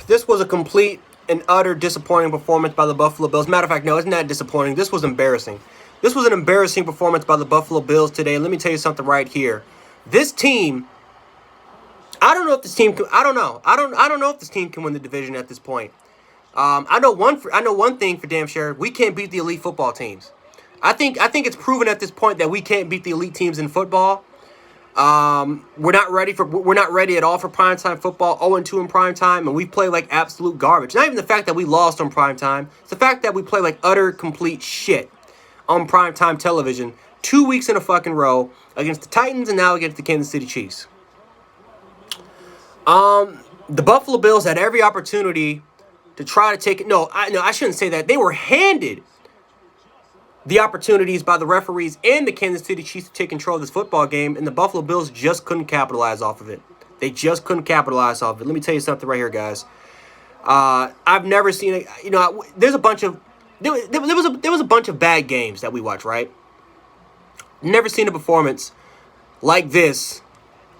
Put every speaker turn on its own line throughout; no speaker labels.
This was a complete and utter disappointing performance by the Buffalo Bills. Matter of fact, no, it's not disappointing. This was embarrassing. This was an embarrassing performance by the Buffalo Bills today. Let me tell you something right here. This team, I don't know if this team can, I don't know. I don't know if this team can win the division at this point. I know one thing for damn sure. We can't beat the elite football teams. I think it's proven at this point that we can't beat the elite teams in football. We're not ready at all for primetime football. 0-2 in primetime, and we play like absolute garbage. Not even the fact that we lost on primetime. It's the fact that we play like utter complete shit on primetime television 2 weeks in a fucking row against the Titans and now against the Kansas City Chiefs. The Buffalo Bills had every opportunity to try to take it. No, I shouldn't say that. They were handed the opportunities by the referees and the Kansas City Chiefs to take control of this football game, and the Buffalo Bills just couldn't capitalize off of it. They just couldn't capitalize off of it. Let me tell you something right here, guys. I've never seen it. You know, there's a bunch of there was a bunch of bad games that we watched, right? Never seen a performance like this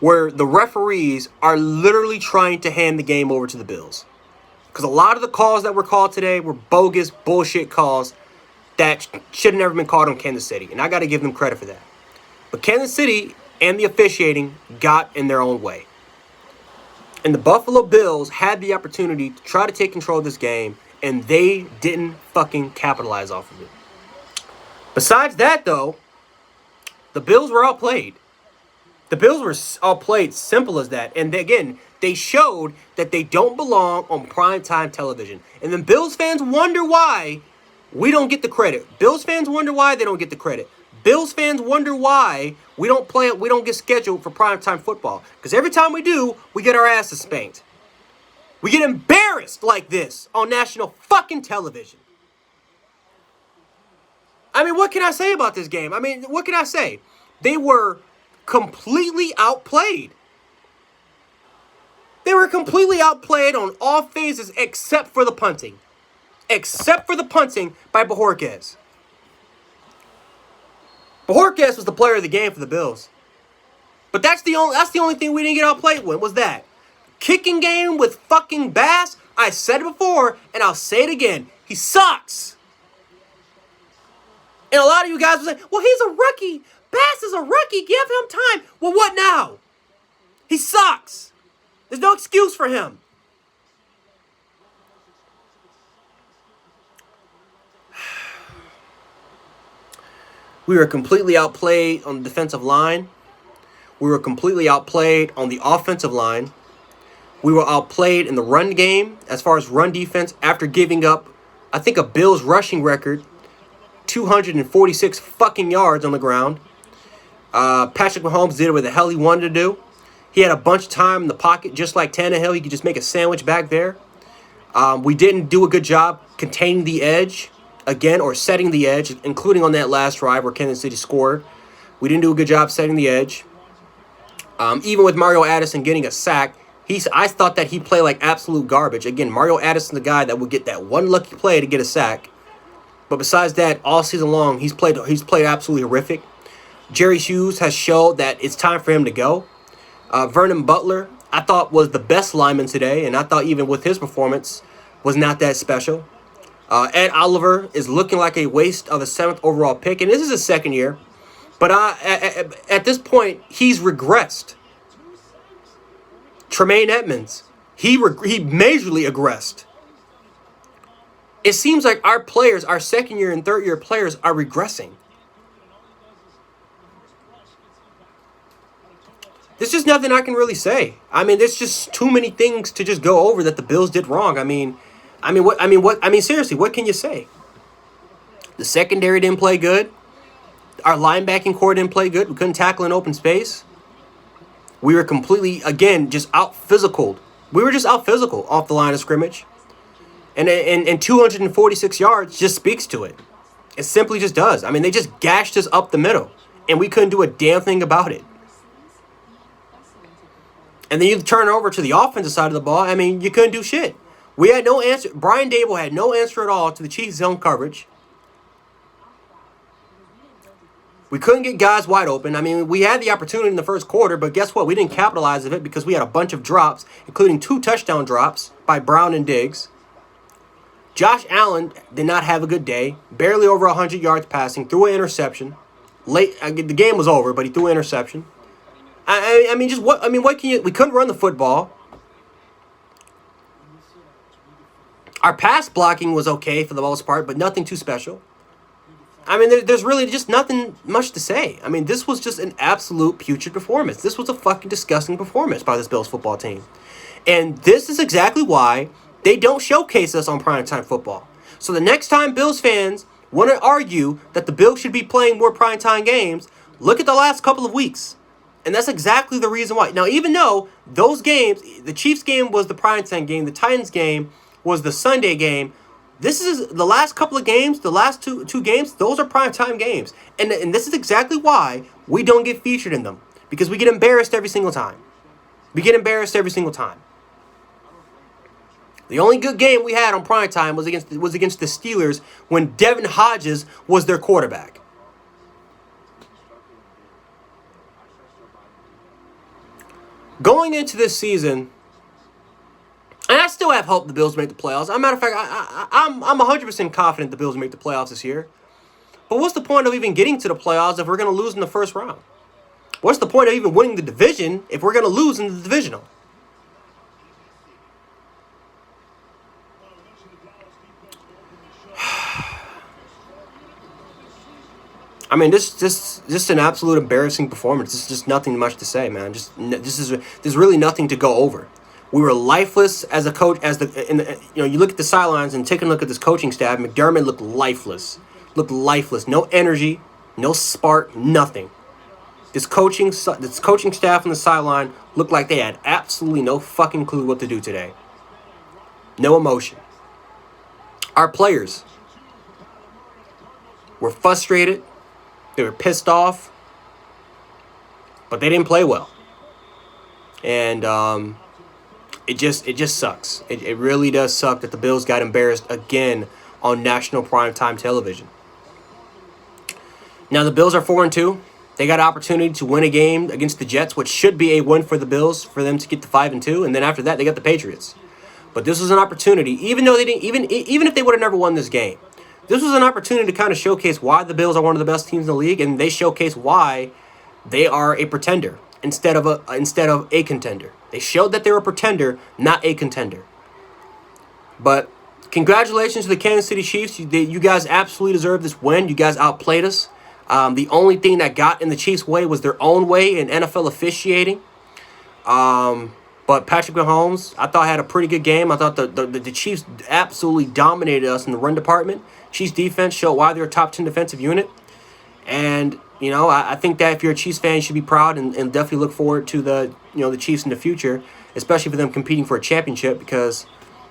where the referees are literally trying to hand the game over to the Bills. Because a lot of the calls that were called today were bogus, bullshit calls that should have never been called on Kansas City. And I got to give them credit for that. But Kansas City and the officiating got in their own way. And the Buffalo Bills had the opportunity to try to take control of this game, and they didn't fucking capitalize off of it. Besides that, though, the Bills were outplayed. The Bills were outplayed, simple as that. And again, they showed that they don't belong on primetime television. And then Bills fans wonder why we don't get the credit. Bills fans wonder why they don't get the credit. Bills fans wonder why we don't get scheduled for primetime football. Because every time we do, we get our asses spanked. We get embarrassed like this on national fucking television. I mean, what can I say about this game? I mean, what can I say? They were completely outplayed. They were completely outplayed on all phases except for the punting. Except for the punting by Bojorquez. Bojorquez was the player of the game for the Bills. But that's the only thing we didn't get outplayed with, was that. Kicking game with fucking Bass, I said it before, and I'll say it again. He sucks. And a lot of you guys will say, well, he's a rookie. Bass is a rookie. Give him time. Well, what now? He sucks. There's no excuse for him. We were completely outplayed on the defensive line. We were completely outplayed on the offensive line. We were outplayed in the run game as far as run defense after giving up, I think, a Bills rushing record, 246 fucking yards on the ground. Patrick Mahomes did what the hell he wanted to do. He had a bunch of time in the pocket, just like Tannehill. He could just make a sandwich back there. We didn't do a good job containing the edge, again, or setting the edge, including on that last drive where Kansas City scored. We didn't do a good job setting the edge. Even with Mario Addison getting a sack, I thought that he played like absolute garbage. Again, Mario Addison, the guy that would get that one lucky play to get a sack. But besides that, all season long, he's played absolutely horrific. Jerry Hughes has showed that it's time for him to go. Vernon Butler, I thought, was the best lineman today, and I thought even with his performance was not that special. Ed Oliver is looking like a waste of a 7th overall pick, and this is his second year. But at this point, he's regressed. Tremaine Edmonds, he majorly regressed. It seems like our players, our second-year and third-year players, are regressing. There's just nothing I can really say. I mean, there's just too many things to just go over that the Bills did wrong. Seriously, what can you say? The secondary didn't play good. Our linebacking core didn't play good. We couldn't tackle in open space. We were completely, again, just out-physicaled. We were just out-physical off the line of scrimmage. And 246 yards just speaks to it. It simply just does. I mean, they just gashed us up the middle, and we couldn't do a damn thing about it. And then you turn over to the offensive side of the ball. I mean, you couldn't do shit. We had no answer. Brian Dable had no answer at all to the Chiefs' zone coverage. We couldn't get guys wide open. I mean, we had the opportunity in the first quarter, but guess what? We didn't capitalize of it because we had a bunch of drops, including 2 touchdown drops by Brown and Diggs. Josh Allen did not have a good day. Barely over 100 yards passing. Threw an interception. The game was over, but he threw an interception. I mean, just what? I mean, what can you? We couldn't run the football. Our pass blocking was okay for the most part, but nothing too special. I mean, there's really just nothing much to say. I mean, this was just an absolute putrid performance. This was a fucking disgusting performance by this Bills football team. And this is exactly why they don't showcase us on primetime football. So the next time Bills fans want to argue that the Bills should be playing more primetime games, look at the last couple of weeks. And that's exactly the reason why. Now, even though those games, the Chiefs game was the primetime game, the Titans game was the Sunday game, this is the last couple of games, the last two games, those are primetime games. And this is exactly why we don't get featured in them. Because we get embarrassed every single time. We get embarrassed every single time. The only good game we had on primetime was against the Steelers when Devin Hodges was their quarterback. Going into this season, and I still have hope the Bills make the playoffs. As a matter of fact, I'm 100% confident the Bills make the playoffs this year. But what's the point of even getting to the playoffs if we're going to lose in the first round? What's the point of even winning the division if we're going to lose in the divisional? I mean, this is just an absolute embarrassing performance. It's just nothing much to say, man. There's really nothing to go over. We were lifeless as a coach. You look at the sidelines and take a look at this coaching staff. McDermott looked lifeless. No energy, no spark, nothing. This coaching staff on the sideline looked like they had absolutely no fucking clue what to do today. No emotion. Our players were frustrated. They were pissed off, but they didn't play well. And it just sucks. It really does suck that the Bills got embarrassed again on national primetime television. Now the Bills are 4-2. They got an opportunity to win a game against the Jets, which should be a win for the Bills for them to get to 5-2. And then after that, they got the Patriots. But this was an opportunity, even though they didn't, even if they would have never won this game. This was an opportunity to kind of showcase why the Bills are one of the best teams in the league, and they showcase why they are a pretender instead of a contender. They showed that they're a pretender, not a contender. But congratulations to the Kansas City Chiefs. You guys absolutely deserve this win. You guys outplayed us. The only thing that got in the Chiefs' way was their own way in NFL officiating. But Patrick Mahomes, I thought, had a pretty good game. I thought the Chiefs absolutely dominated us in the run department. Chiefs defense showed why they're a top 10 defensive unit. And, I think that if you're a Chiefs fan, you should be proud and definitely look forward to the Chiefs in the future, especially for them competing for a championship because,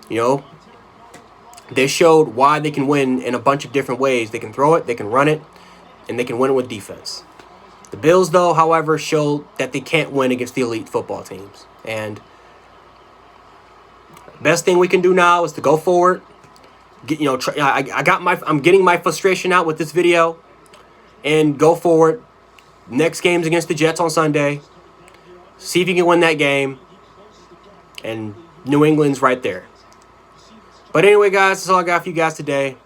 they showed why they can win in a bunch of different ways. They can throw it, they can run it, and they can win it with defense. The Bills, though, however, showed that they can't win against the elite football teams. And best thing we can do now is to go forward. I'm getting my frustration out with this video, and go forward. Next game's against the Jets on Sunday. See if you can win that game. And New England's right there. But anyway, guys, that's all I got for you guys today.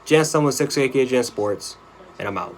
Jan Sumlin, 6 aka Jan Sports, and I'm out.